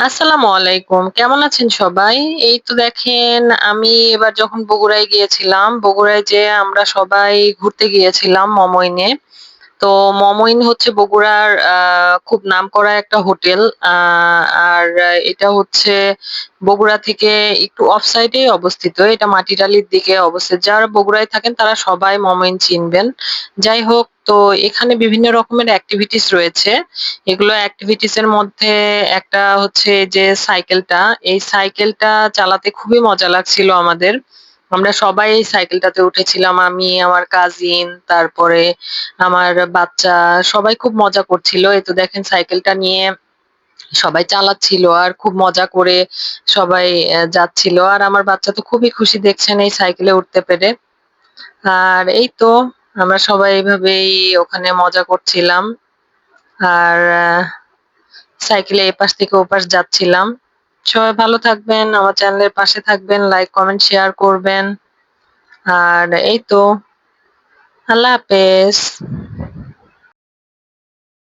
আসসালামু আলাইকুম। কেমন আছেন সবাই? এই তো দেখেন আমি এবার যখন বগুড়ায় গিয়েছিলাম, বগুড়ায় যেয়ে আমরা সবাই ঘুরতে গিয়েছিলাম মমইনে। তো মমইন হচ্ছে বগুড়ার খুব নামকরা একটা হোটেল। আর এটা হচ্ছে বগুড়া থেকে একটু অফ সাইডেই অবস্থিত। এটা মাটিরালির দিকে অবস্থিত। যারা বগুড়ায় থাকেন তারা সবাই মমইন চিনবেন। যাই হোক, তো এখানে বিভিন্ন রকমের অ্যাক্টিভিটিস রয়েছে। এগুলো অ্যাক্টিভিটিস এর মধ্যে একটা হচ্ছে যে সাইকেলটা, এই সাইকেলটা চালাতে খুবই মজা লাগছিল আমাদের। আমরা সবাই এই সাইকেলটাতে উঠেছিলাম, আমি, আমার কাজিন, তারপরে আমার বাচ্চা, সবাই খুব মজা করছিল। এই তো দেখেন সাইকেলটা নিয়ে সবাই চালাচ্ছিল আর খুব মজা করে সবাই যাচ্ছিল। আর আমার বাচ্চা তো খুবই খুশি, দেখছেন, এই সাইকেলে উঠতে পেরে। আর এই তো আমরা সবাই এইভাবেই ওখানে মজা করছিলাম। আর সাইকেলে এপাশ থেকে ওপাশ যাচ্ছিলাম। সবাই ভালো থাকবেন, আমার চ্যানেলের পাশে থাকবেন, লাইক কমেন্ট শেয়ার করবেন। আর এই তো, আল্লাহ হাফেজ।